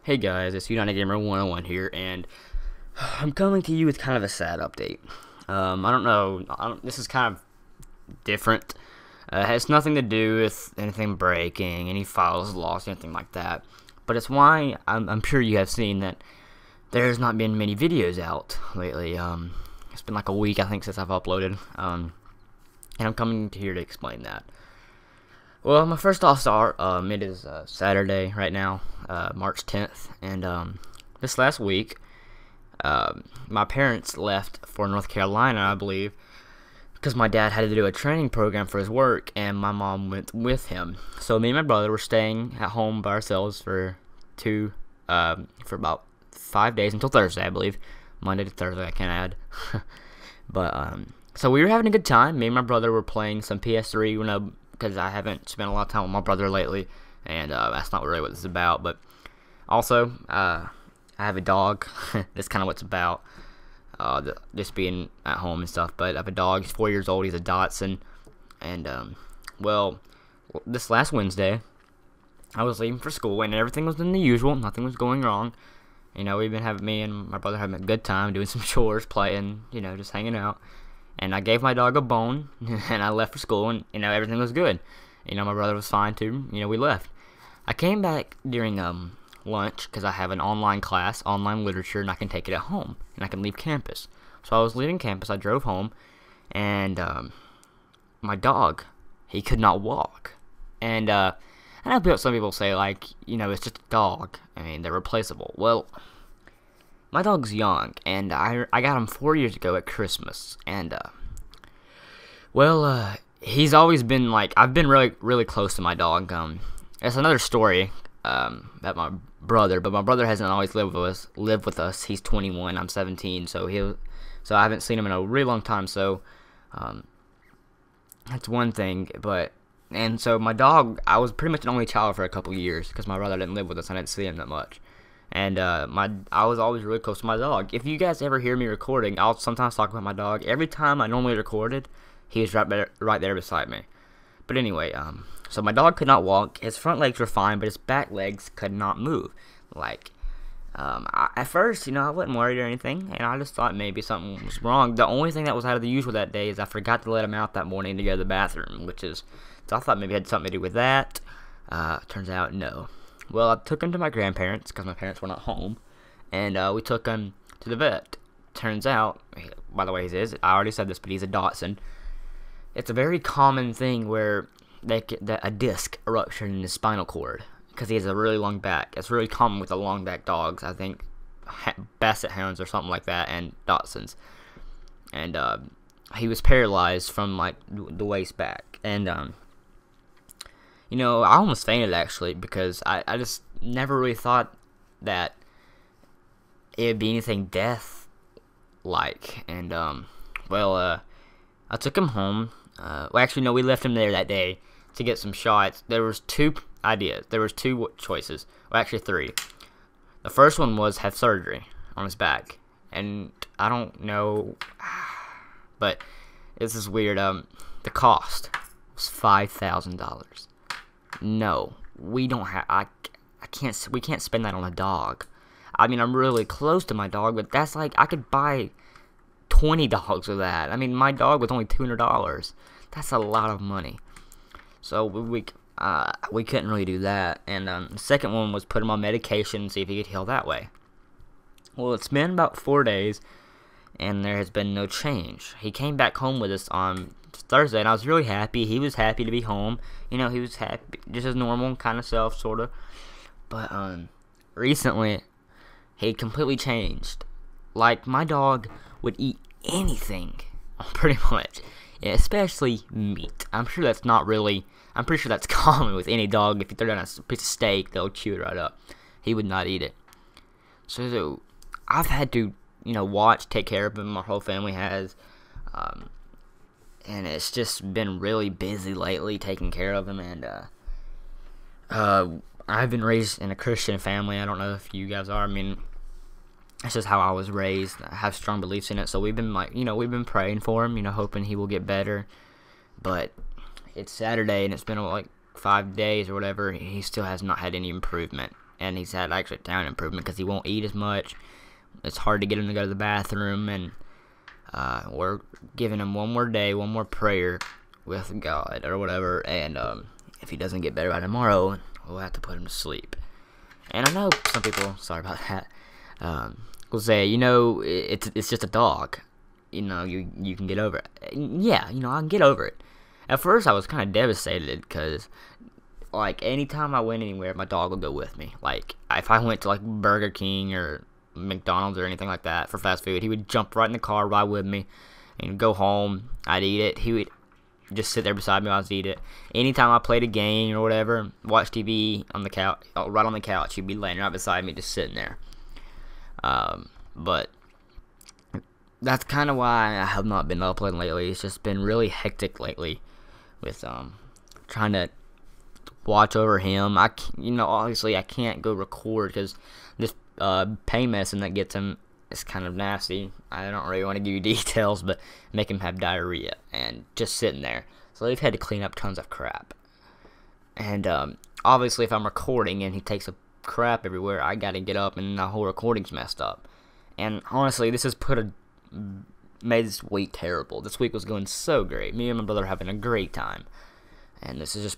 Hey guys, it's United Gamer 101 here, and I'm coming to you with kind of a sad update. I don't know, this is kind of different. It has nothing to do with anything breaking, any files lost, anything like that. But it's why I'm sure you have seen that there's not been many videos out lately. It's been like a week, I think, since I've uploaded. And I'm coming here to explain that. Well, my first I'll start. It is Saturday right now, March 10th, and this last week, my parents left for North Carolina, I believe, because my dad had to do a training program for his work, and my mom went with him. So me and my brother were staying at home by ourselves for about 5 days until Thursday, I believe, Monday to Thursday. I can't add, but so we were having a good time. Me and my brother were playing some PS3, because I haven't spent a lot of time with my brother lately, and that's not really what this is about. But also, I have a dog. That's kind of what it's about, just being at home and stuff. But I have a dog. He's 4 years old. He's a Dotson. And, well, this last Wednesday, I was leaving for school, and everything was in the usual. Nothing was going wrong. We've been having, me and my brother having a good time, doing some chores, playing, just hanging out. And I gave my dog a bone, and I left for school, and, everything was good. My brother was fine, too. We left. I came back during lunch, because I have an online class, online literature, and I can take it at home, and I can leave campus. So I was leaving campus, I drove home, and my dog, he could not walk. And I know some people say, like, it's just a dog. I mean, they're replaceable. Well, my dog's young, and I got him 4 years ago at Christmas, and, he's always been, like, I've been really close to my dog. It's another story, about my brother, but my brother hasn't always lived with us. He's 21, I'm 17, so I haven't seen him in a really long time, so, that's one thing, and so my dog, I was pretty much an only child for a couple years, because my brother didn't live with us, I didn't see him that much. And I was always really close to my dog. If you guys ever hear me recording, I'll sometimes talk about my dog. Every time I normally recorded, he was right there beside me. But anyway, so my dog could not walk. His front legs were fine, but his back legs could not move. Like, at first, I wasn't worried or anything, and I just thought maybe something was wrong. The only thing that was out of the usual that day is I forgot to let him out that morning to go to the bathroom, so I thought maybe it had something to do with that. Turns out, no. Well, I took him to my grandparents, because my parents were not home, and we took him to the vet. Turns out, by the way, I already said this, but he's a Dotson. It's a very common thing where a disc eruption in his spinal cord, because he has a really long back. It's really common with the long back dogs, I think, Basset Hounds or something like that, and Dotsons. And he was paralyzed from, like, the waist back, and I almost fainted, actually, because I just never really thought that it would be anything death-like. And, I took him home. Actually, no, we left him there that day to get some shots. There was two ideas. There was two choices. Well, actually, three. The first one was have surgery on his back. And I don't know, but this is weird. The cost was $5,000. No, we don't have. We can't spend that on a dog. I mean, I'm really close to my dog, but that's like I could buy 20 dogs with that. I mean, my dog was only $200. That's a lot of money. So we couldn't really do that. And the second one was put him on medication and see if he could heal that way. Well, it's been about 4 days, and there has been no change. He came back home with us on Thursday, and I was really happy. He was happy to be home. He was happy, just his normal kind of self, sort of. But recently, he completely changed. Like, my dog would eat anything, pretty much, especially meat. I'm pretty sure that's common with any dog. If you throw down a piece of steak, they'll chew it right up. He would not eat it. So I've had to, take care of him. Our whole family has. And it's just been really busy lately taking care of him, and I've been raised in a Christian family. I don't know if you guys are. I mean, that's just how I was raised. I have strong beliefs in it, so we've been we've been praying for him, hoping he will get better. But it's Saturday, and it's been like 5 days or whatever. He still has not had any improvement, and he's had actually talent improvement because he won't eat as much. It's hard to get him to go to the bathroom, and we're giving him one more day, one more prayer with God or whatever, and if he doesn't get better by tomorrow, we'll have to put him to sleep. And I know some people, sorry about that, will say, you know, it's just a dog. You know, you can get over it. Yeah, you know, I can get over it. At first, I was kind of devastated because, like, anytime I went anywhere, my dog would go with me. Like, if I went to, like, Burger King or McDonald's or anything like that for fast food, he would jump right in the car, ride with me, and go home. I'd eat it. He would just sit there beside me while I was eating it. Anytime I played a game or whatever, watch TV on the couch, right on the couch, he'd be laying right beside me, just sitting there. But that's kind of why I have not been uploading lately. It's just been really hectic lately with trying to watch over him. You know, obviously I can't go record because this pain medicine that gets him is kind of nasty. I don't really want to give you details, but make him have diarrhea and just sitting there. So they've had to clean up tons of crap. And obviously if I'm recording and he takes a crap everywhere, I gotta get up and the whole recording's messed up. And honestly, this has made this week terrible. This week was going so great. Me and my brother are having a great time, and this is just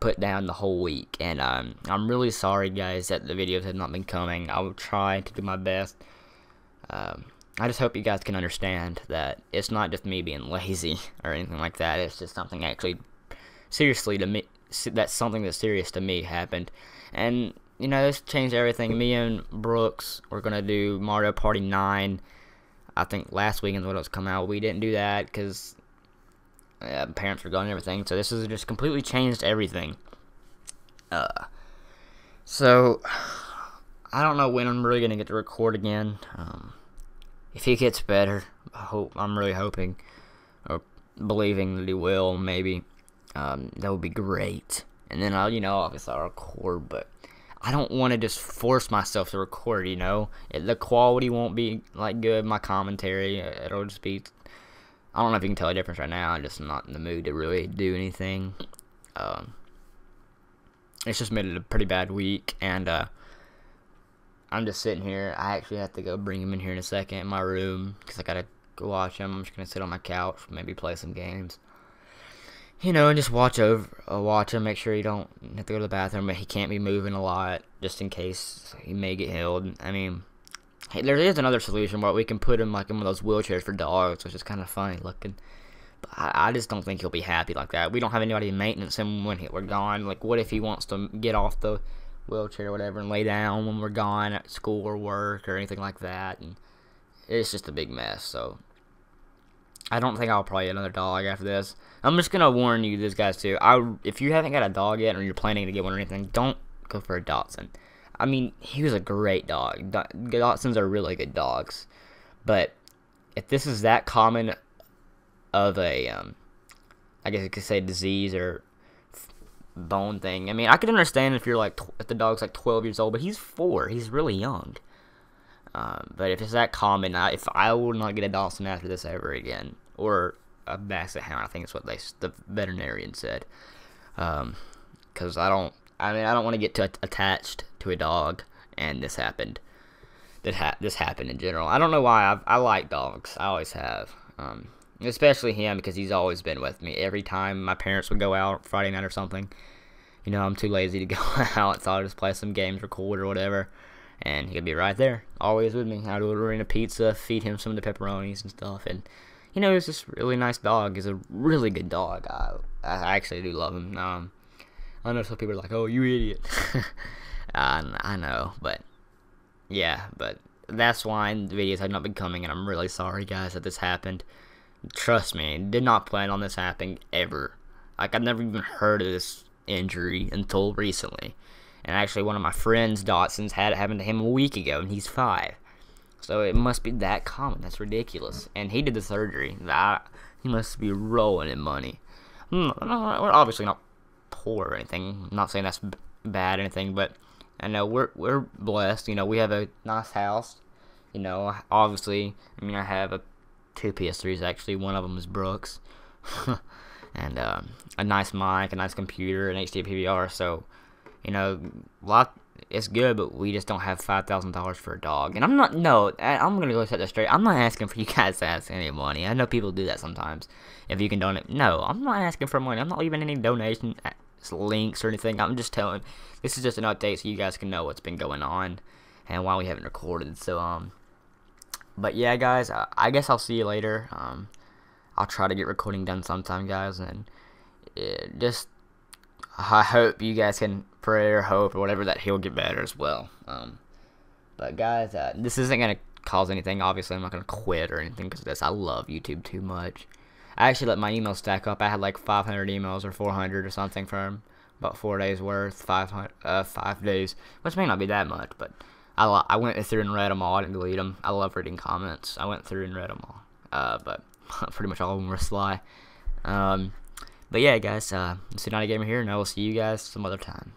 put down the whole week. And I'm really sorry, guys, that the videos have not been coming. I will try to do my best. I just hope you guys can understand that it's not just me being lazy or anything like that. It's just something actually seriously to me. That's something that's serious to me happened, and you know, this changed everything. Me and Brooks were gonna do Mario Party 9. I think last weekend when it was coming out, we didn't do that because parents were gone and everything. So this has just completely changed everything. So I don't know when I'm really gonna get to record again. If he gets better, I'm really hoping or believing that he will. Maybe that would be great. And then I'll, you know, obviously I'll record, but I don't want to just force myself to record, you know. The quality won't be, like, good. My commentary, it'll just be, I don't know if you can tell the difference right now. I'm just not in the mood to really do anything. It's just made it a pretty bad week, and I'm just sitting here. I actually have to go bring him in here in a second in my room because I got to go watch him. I'm just going to sit on my couch, maybe play some games. You know, and just watch him, make sure he don't have to go to the bathroom, but he can't be moving a lot, just in case he may get healed. I mean, hey, there is another solution where we can put him, like, in one of those wheelchairs for dogs, which is kind of funny looking. But I just don't think he'll be happy like that. We don't have anybody to maintenance him when we're gone. Like, what if he wants to get off the wheelchair or whatever and lay down when we're gone at school or work or anything like that? And it's just a big mess, so I don't think I'll probably get another dog after this. I'm just gonna warn you, this guys too. If you haven't got a dog yet, or you're planning to get one or anything, don't go for a Dachshund. I mean, he was a great dog. Dachshunds are really good dogs, but if this is that common of a, I guess you could say disease or bone thing. I mean, I could understand if you're like, if the dog's like 12 years old, but he's 4. He's really young. But if it's that common, I will not get a Dachshund after this ever again, or a Basset Hound. I think it's what the veterinarian said. Because I don't want to get too attached to a dog, and this happened. This happened in general. I don't know why. I like dogs. I always have. Especially him, because he's always been with me. Every time my parents would go out Friday night or something, you know, I'm too lazy to go out, so I'll just play some games, record or whatever. And he'll be right there, always with me. I'd order in a pizza, feed him some of the pepperonis and stuff. And, you know, he's just a really nice dog. He's a really good dog. I actually do love him. I know some people are like, oh, you idiot. I know, but, yeah. But that's why the videos have not been coming, and I'm really sorry, guys, that this happened. Trust me, did not plan on this happening ever. Like, I've never even heard of this injury until recently. And actually, one of my friends, Dachshunds, had it happen to him a week ago, and he's 5. So it must be that common. That's ridiculous. And he did the surgery. He must be rolling in money. We're obviously not poor or anything. I'm not saying that's bad or anything, but I know we're blessed. You know, we have a nice house. You know, obviously, I mean, I have 2 PS3s, actually. One of them is Brooks. And a nice mic, a nice computer, an HD PVR, so, you know, it's good, but we just don't have $5,000 for a dog. And I'm not, no, I'm gonna go set that straight. I'm not asking for you guys to ask any money. I know people do that sometimes. If you can donate, no, I'm not asking for money. I'm not leaving any donation links or anything. I'm just telling, this is just an update so you guys can know what's been going on and why we haven't recorded. So, but yeah, guys, I guess I'll see you later. I'll try to get recording done sometime, guys, and just, I hope you guys can pray or hope or whatever that he'll get better as well. But guys, this isn't gonna cause anything. Obviously, I'm not gonna quit or anything because of this. I love YouTube too much. I actually let my emails stack up. I had like 500 emails or 400 or something from about 4 days worth, 5 days, which may not be that much, but I went through and read them all. I didn't delete them. I love reading comments. I went through and read them all. But pretty much all of them were sly. But yeah, guys, this is Not a Gamer here, and I will see you guys some other time.